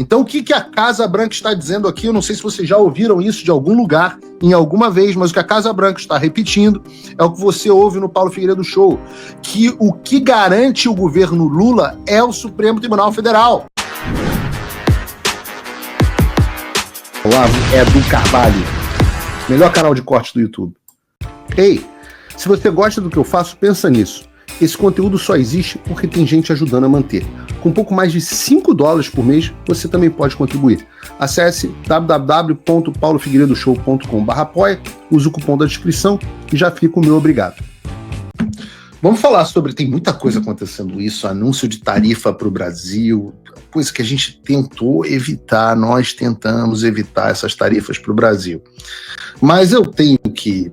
Então, o que a Casa Branca está dizendo aqui, eu não sei se vocês já ouviram isso de algum lugar, em alguma vez, mas o que a Casa Branca está repetindo é o que você ouve no Paulo Figueiredo Show, que o que garante o governo Lula é o Supremo Tribunal Federal. Olá, é do Carvalho, melhor canal de corte do YouTube. Ei, se você gosta do que eu faço, pensa nisso. Esse conteúdo só existe porque tem gente ajudando a manter. Com pouco mais de $5 por mês, você também pode contribuir. Acesse www.paulofigueiredoshow.com/apoia, use o cupom da descrição e já fica o meu obrigado. Vamos falar sobre... Tem muita coisa acontecendo isso, anúncio de tarifa para o Brasil, coisa que a gente tentou evitar, nós tentamos evitar essas tarifas para o Brasil. Mas eu tenho que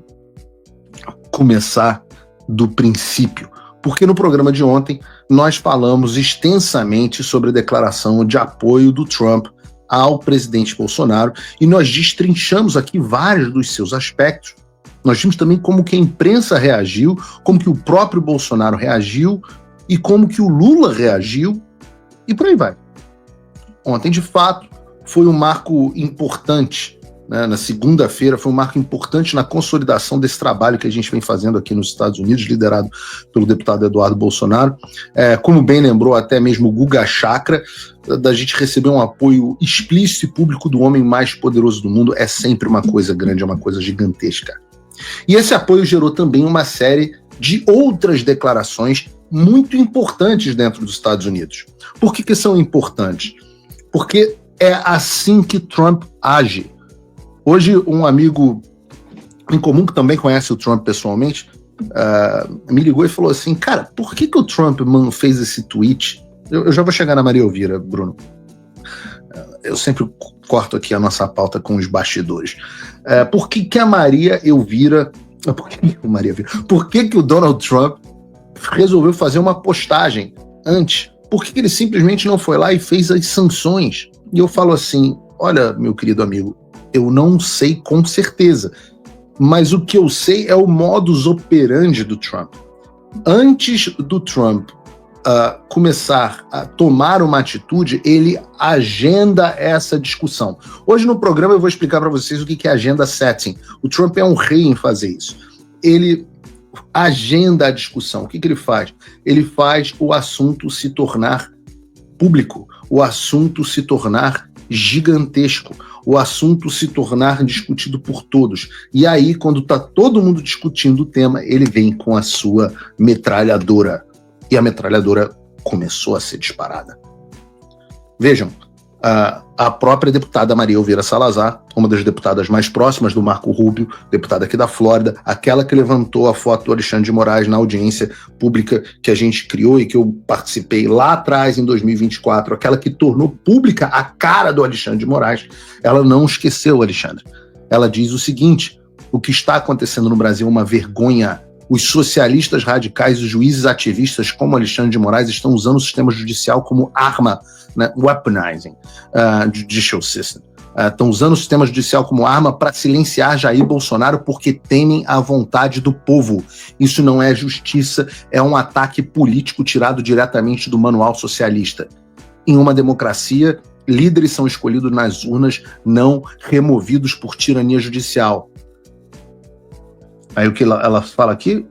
começar do princípio, porque no programa de ontem nós falamos extensamente sobre a declaração de apoio do Trump ao presidente Bolsonaro e nós destrinchamos aqui vários dos seus aspectos. Nós vimos também como que a imprensa reagiu, como que o próprio Bolsonaro reagiu e como que o Lula reagiu e por aí vai. Ontem, de fato, foi um marco importante, né? Na segunda-feira foi um marco importante na consolidação desse trabalho que a gente vem fazendo aqui nos Estados Unidos, liderado pelo deputado Eduardo Bolsonaro. Como bem lembrou até mesmo o Guga Chakra, da gente receber um apoio explícito e público do homem mais poderoso do mundo é sempre uma coisa grande, é uma coisa gigantesca. E esse apoio gerou também uma série de outras declarações muito importantes dentro dos Estados Unidos. Por que são importantes? Porque é assim que Trump age. Hoje, um amigo em comum, que também conhece o Trump pessoalmente, me ligou e falou assim, cara, por que o Trump fez esse tweet? Eu já vou chegar na Maria Elvira, Bruno. Eu sempre corto aqui a nossa pauta com os bastidores. Por que a Maria Elvira... Por que o Donald Trump resolveu fazer uma postagem antes? Por que ele simplesmente não foi lá e fez as sanções? E eu falo assim, olha, meu querido amigo, eu não sei com certeza, mas o que eu sei é o modus operandi do Trump. Antes do Trump começar a tomar uma atitude, ele agenda essa discussão. Hoje no programa eu vou explicar para vocês o que é agenda setting. O Trump é um rei em fazer isso. Ele agenda a discussão. O que ele faz? Ele faz o assunto se tornar público, o assunto se tornar gigantesco, o assunto se tornar discutido por todos. E aí, quando está todo mundo discutindo o tema, ele vem com a sua metralhadora. E a metralhadora começou a ser disparada. Vejam, a própria deputada Maria Elvira Salazar, uma das deputadas mais próximas do Marco Rubio, deputada aqui da Flórida, aquela que levantou a foto do Alexandre de Moraes na audiência pública que a gente criou e que eu participei lá atrás, em 2024, aquela que tornou pública a cara do Alexandre de Moraes, ela não esqueceu o Alexandre. Ela diz o seguinte, o que está acontecendo no Brasil é uma vergonha. Os socialistas radicais, os juízes ativistas como Alexandre de Moraes estão usando o sistema judicial como arma, né, weaponizing judicial system. Estão usando o sistema judicial como arma para silenciar Jair Bolsonaro porque temem a vontade do povo. Isso não é justiça, é um ataque político tirado diretamente do manual socialista. Em uma democracia, líderes são escolhidos nas urnas, não removidos por tirania judicial. Aí o que ela fala aqui?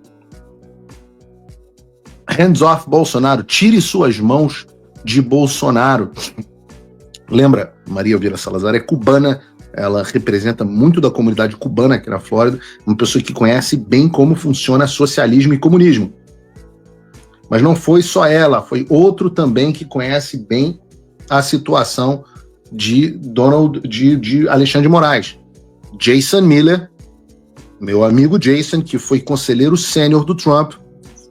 Hands off Bolsonaro, tire suas mãos de Bolsonaro. Lembra, Maria Elvira Salazar é cubana, ela representa muito da comunidade cubana aqui na Flórida, uma pessoa que conhece bem como funciona socialismo e comunismo. Mas não foi só ela, foi outro também que conhece bem a situação de Alexandre de Moraes. Jason Miller, meu amigo Jason, que foi conselheiro sênior do Trump,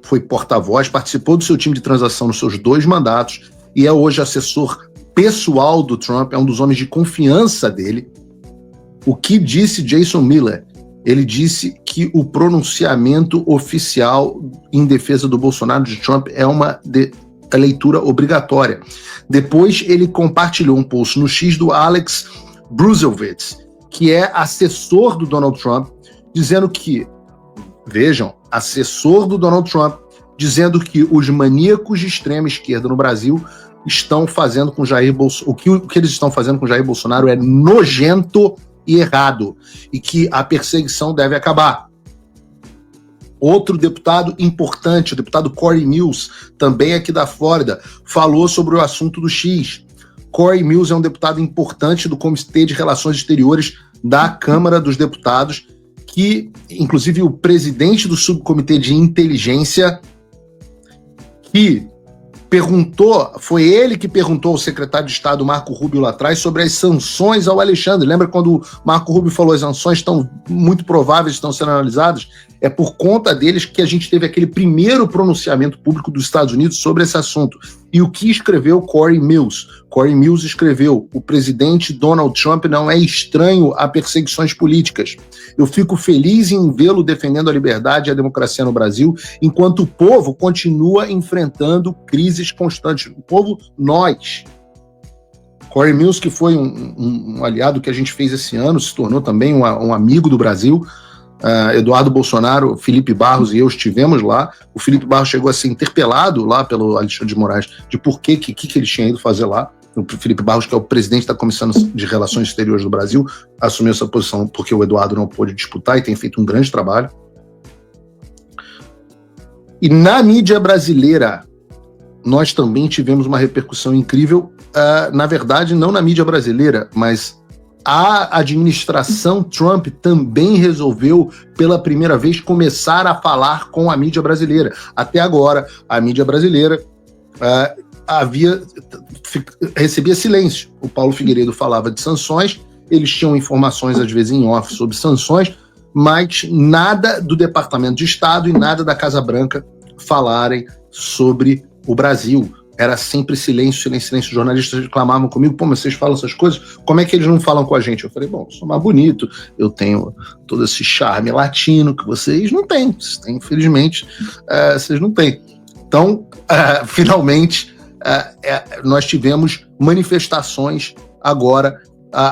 foi porta-voz, participou do seu time de transação nos seus 2 mandatos e é hoje assessor pessoal do Trump, é um dos homens de confiança dele. O que disse Jason Miller? Ele disse que o pronunciamento oficial em defesa do Bolsonaro de Trump é uma leitura obrigatória. Depois ele compartilhou um post no X do Alex Bruselowitz, que é assessor do Donald Trump, dizendo que, vejam, assessor do Donald Trump, dizendo que os maníacos de extrema esquerda no Brasil estão fazendo com Jair Bolsonaro, o que eles estão fazendo com Jair Bolsonaro é nojento e errado, e que a perseguição deve acabar. Outro deputado importante, o deputado Corey Mills, também aqui da Flórida, falou sobre o assunto do X. Corey Mills é um deputado importante do Comitê de Relações Exteriores da Câmara dos Deputados, que, inclusive, o presidente do Subcomitê de Inteligência, que foi ele que perguntou ao secretário de Estado, Marco Rubio, lá atrás, sobre as sanções ao Alexandre. Lembra quando o Marco Rubio falou as sanções estão muito prováveis, estão sendo analisadas? É por conta deles que a gente teve aquele primeiro pronunciamento público dos Estados Unidos sobre esse assunto. E o que escreveu Corey Mills? Corey Mills escreveu: o presidente Donald Trump não é estranho a perseguições políticas. Eu fico feliz em vê-lo defendendo a liberdade e a democracia no Brasil, enquanto o povo continua enfrentando crises constantes. O povo, nós. Corey Mills, que foi um aliado que a gente fez esse ano, se tornou também um amigo do Brasil. Eduardo Bolsonaro, Felipe Barros e eu estivemos lá. O Felipe Barros chegou a ser interpelado lá pelo Alexandre de Moraes de por que ele tinha ido fazer lá. O Felipe Barros, que é o presidente da Comissão de Relações Exteriores do Brasil, assumiu essa posição porque o Eduardo não pôde disputar e tem feito um grande trabalho. E na mídia brasileira, nós também tivemos uma repercussão incrível, na verdade, não na mídia brasileira, mas a administração Trump também resolveu, pela primeira vez, começar a falar com a mídia brasileira. Até agora, a mídia brasileira recebia silêncio. O Paulo Figueiredo falava de sanções, eles tinham informações, às vezes, em off sobre sanções, mas nada do Departamento de Estado e nada da Casa Branca falarem sobre o Brasil. Era sempre silêncio, silêncio, silêncio. Os jornalistas reclamavam comigo: pô, mas vocês falam essas coisas, como é que eles não falam com a gente? Eu falei: bom, eu sou mais bonito, eu tenho todo esse charme latino que vocês não têm. Vocês têm, infelizmente, vocês não têm. Então, finalmente, nós tivemos manifestações agora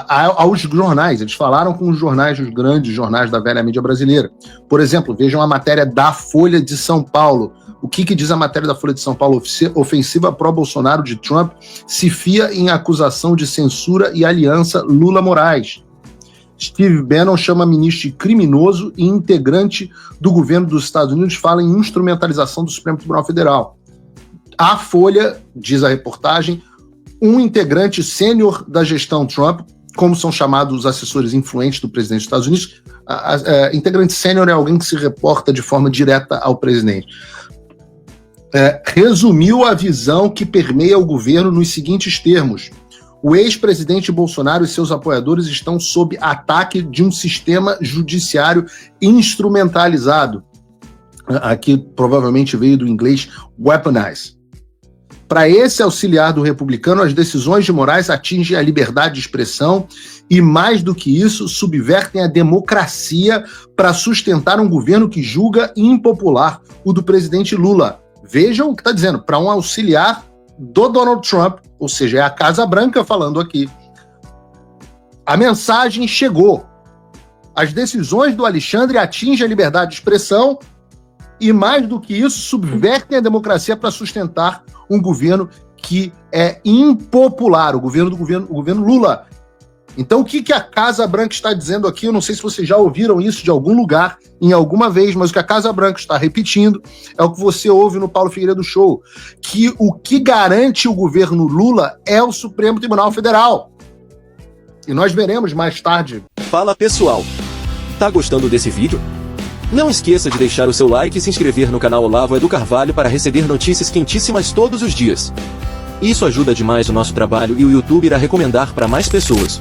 aos jornais. Eles falaram com os jornais, os grandes jornais da velha mídia brasileira. Por exemplo, vejam a matéria da Folha de São Paulo. O que diz a matéria da Folha de São Paulo? Ofensiva pró-Bolsonaro de Trump se fia em acusação de censura e aliança Lula-Moraes. Steve Bannon chama ministro de criminoso e integrante do governo dos Estados Unidos fala em instrumentalização do Supremo Tribunal Federal. A Folha, diz a reportagem, um integrante sênior da gestão Trump, como são chamados os assessores influentes do presidente dos Estados Unidos, integrante sênior é alguém que se reporta de forma direta ao presidente. Resumiu a visão que permeia o governo nos seguintes termos: o ex-presidente Bolsonaro e seus apoiadores estão sob ataque de um sistema judiciário instrumentalizado. Aqui provavelmente veio do inglês weaponize. Para esse auxiliar do republicano, as decisões de Moraes atingem a liberdade de expressão e, mais do que isso, subvertem a democracia para sustentar um governo que julga impopular, o do presidente Lula. Vejam o que está dizendo: para um auxiliar do Donald Trump, ou seja, é a Casa Branca falando aqui. A mensagem chegou. As decisões do Alexandre atingem a liberdade de expressão e, mais do que isso, subvertem a democracia para sustentar um governo que é impopular, o governo Lula. Então, o que a Casa Branca está dizendo aqui? Eu não sei se vocês já ouviram isso de algum lugar, em alguma vez, mas o que a Casa Branca está repetindo é o que você ouve no Paulo Figueiredo Show, que o que garante o governo Lula é o Supremo Tribunal Federal. E nós veremos mais tarde. Fala, pessoal! Tá gostando desse vídeo? Não esqueça de deixar o seu like e se inscrever no canal Olavo Edu Carvalho para receber notícias quentíssimas todos os dias. Isso ajuda demais o nosso trabalho e o YouTube irá recomendar para mais pessoas.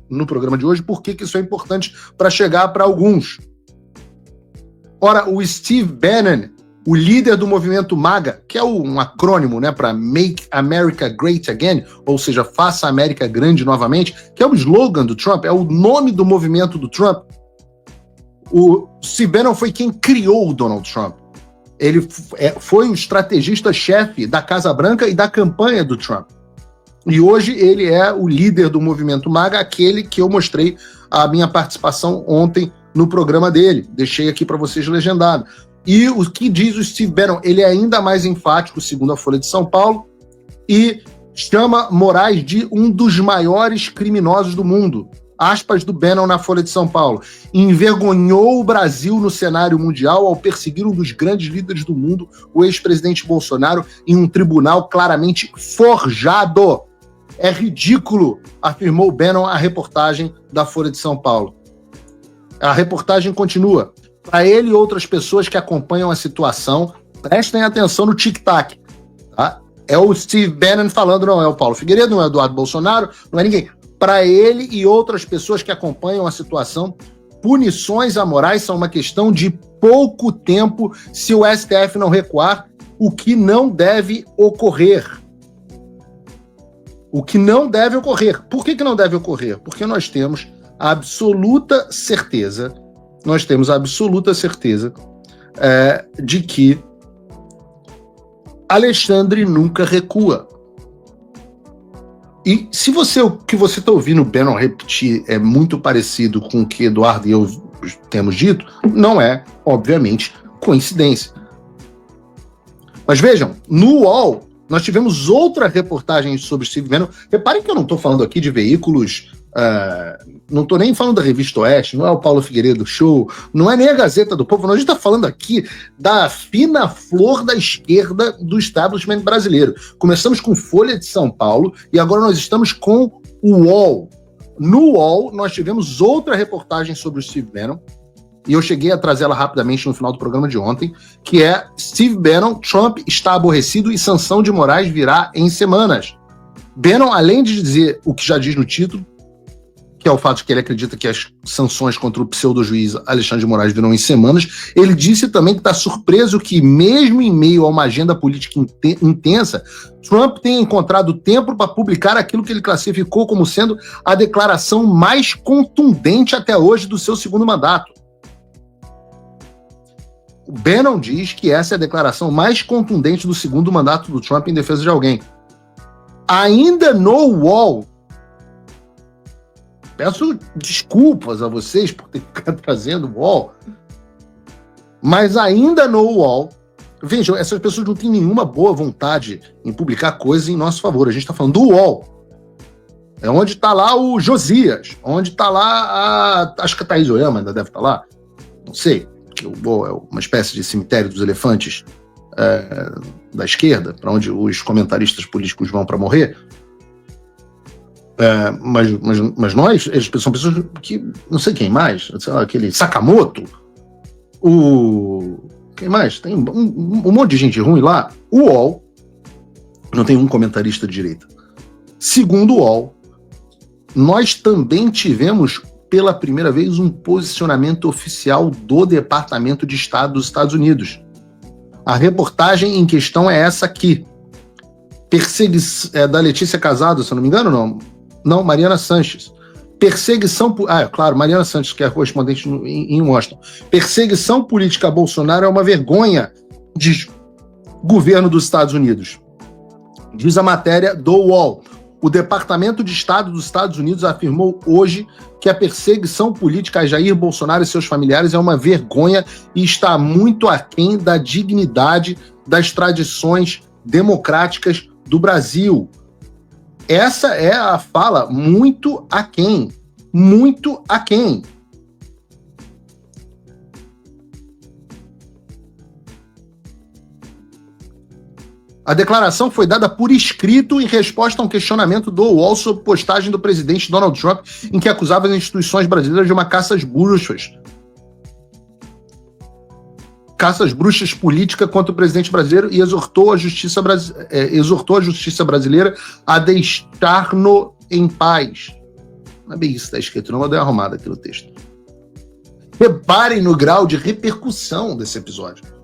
No programa de hoje, por que isso é importante para chegar para alguns? Ora, o Steve Bannon, o líder do movimento MAGA, que é um acrônimo, né, para Make America Great Again, ou seja, Faça a América Grande Novamente, que é o slogan do Trump, é o nome do movimento do Trump. O Steve Bannon foi quem criou o Donald Trump. Ele foi o estrategista-chefe da Casa Branca e da campanha do Trump. E hoje ele é o líder do movimento MAGA, aquele que eu mostrei a minha participação ontem no programa dele. Deixei aqui para vocês legendado. E o que diz o Steve Bannon? Ele é ainda mais enfático, segundo a Folha de São Paulo, e chama Moraes de um dos maiores criminosos do mundo. Aspas do Bannon na Folha de São Paulo. Envergonhou o Brasil no cenário mundial ao perseguir um dos grandes líderes do mundo, o ex-presidente Bolsonaro, em um tribunal claramente forjado. É ridículo, afirmou Bannon à reportagem da Folha de São Paulo. A reportagem continua. Para ele e outras pessoas que acompanham a situação, prestem atenção no tic-tac. Tá? É o Steve Bannon falando, não é o Paulo Figueiredo, não é o Eduardo Bolsonaro, não é ninguém. Para ele e outras pessoas que acompanham a situação, punições a Moraes são uma questão de pouco tempo se o STF não recuar, o que não deve ocorrer. O que não deve ocorrer. Por que não deve ocorrer? Porque nós temos a absoluta certeza, de que Alexandre nunca recua. E se o que você está ouvindo o Bannon repetir é muito parecido com o que Eduardo e eu temos dito, não é, obviamente, coincidência. Mas vejam, no UOL, nós tivemos outra reportagem sobre Steve Bannon. Reparem que eu não estou falando aqui de veículos, não estou nem falando da Revista Oeste, não é o Paulo Figueiredo Show, não é nem a Gazeta do Povo, a gente está falando aqui da fina flor da esquerda do establishment brasileiro. Começamos com Folha de São Paulo e agora nós estamos com o UOL. No UOL, nós tivemos outra reportagem sobre o Steve Bannon, e eu cheguei a trazê-la rapidamente no final do programa de ontem, que é Steve Bannon, Trump está aborrecido e sanção de Moraes virá em semanas. Bannon, além de dizer o que já diz no título, que é o fato de que ele acredita que as sanções contra o pseudo-juiz Alexandre de Moraes virão em semanas, ele disse também que está surpreso que, mesmo em meio a uma agenda política intensa, Trump tenha encontrado tempo para publicar aquilo que ele classificou como sendo a declaração mais contundente até hoje do seu segundo mandato. O Bannon diz que essa é a declaração mais contundente do segundo mandato do Trump em defesa de alguém. Ainda no UOL, peço desculpas a vocês por ter ficado trazendo o UOL, mas ainda no UOL, vejam, essas pessoas não têm nenhuma boa vontade em publicar coisas em nosso favor. A gente está falando do UOL. É onde está lá o Josias, onde está lá acho que a Thaís Oyama ainda deve estar lá, não sei. O UOL é uma espécie de cemitério dos elefantes da esquerda, para onde os comentaristas políticos vão para morrer. Mas eles são pessoas que, não sei quem mais, sei lá, aquele Sakamoto, quem mais? Tem um monte de gente ruim lá. O UOL não tem um comentarista de direita. Segundo o UOL, nós também tivemos pela primeira vez um posicionamento oficial do Departamento de Estado dos Estados Unidos. A reportagem em questão é essa aqui. Da Letícia Casado, se eu não me engano, não, Mariana Sanches. Perseguição... claro, Mariana Sanches, que é correspondente em Washington. Perseguição política a Bolsonaro é uma vergonha de governo dos Estados Unidos. Diz a matéria do UOL. O Departamento de Estado dos Estados Unidos afirmou hoje que a perseguição política a Jair Bolsonaro e seus familiares é uma vergonha e está muito aquém da dignidade das tradições democráticas do Brasil. Essa é a fala muito aquém. Muito aquém. A declaração foi dada por escrito em resposta a um questionamento do UOL sobre postagem do presidente Donald Trump, em que acusava as instituições brasileiras de uma caça às bruxas. Caça às bruxas política contra o presidente brasileiro e exortou a justiça brasileira a deixar-no em paz. Não é bem isso que está escrito, não, mas deu uma arrumada aqui no texto. Reparem no grau de repercussão desse episódio.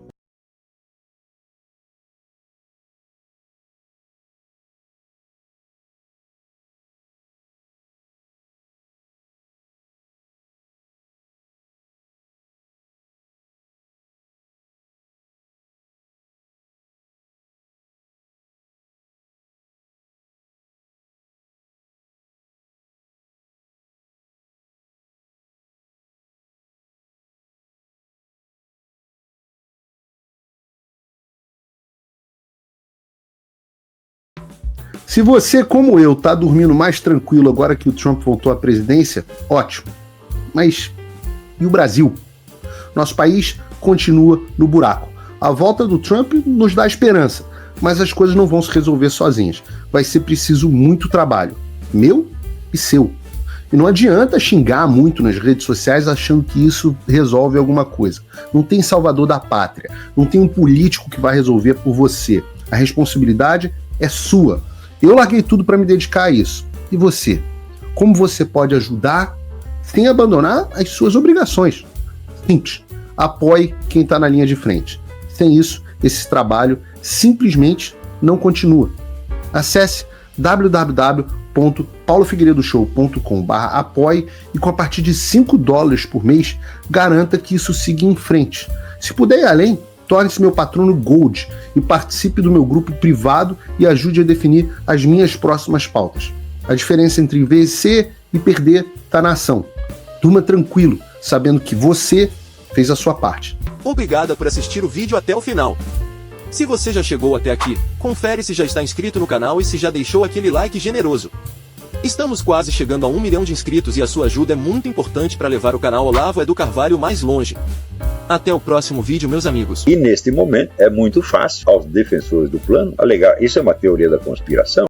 Se você, como eu, tá dormindo mais tranquilo agora que o Trump voltou à presidência, ótimo. Mas e o Brasil? Nosso país continua no buraco. A volta do Trump nos dá esperança, mas as coisas não vão se resolver sozinhas. Vai ser preciso muito trabalho, meu e seu. E não adianta xingar muito nas redes sociais achando que isso resolve alguma coisa. Não tem salvador da pátria, não tem um político que vai resolver por você. A responsabilidade é sua. Eu larguei tudo para me dedicar a isso. E você? Como você pode ajudar sem abandonar as suas obrigações? Simples. Apoie quem está na linha de frente. Sem isso, esse trabalho simplesmente não continua. Acesse www.paulofigueiredoshow.com/apoie e com a partir de $5 por mês, garanta que isso siga em frente. Se puder ir além, torne-se meu patrono Gold e participe do meu grupo privado e ajude a definir as minhas próximas pautas. A diferença entre vencer e perder está na ação. Durma tranquilo, sabendo que você fez a sua parte. Obrigada por assistir o vídeo até o final. Se você já chegou até aqui, confere se já está inscrito no canal e se já deixou aquele like generoso. Estamos quase chegando a 1 milhão de inscritos e a sua ajuda é muito importante para levar o canal Olavo é do Carvalho mais longe. Até o próximo vídeo, meus amigos. E neste momento é muito fácil aos defensores do plano alegar isso é uma teoria da conspiração.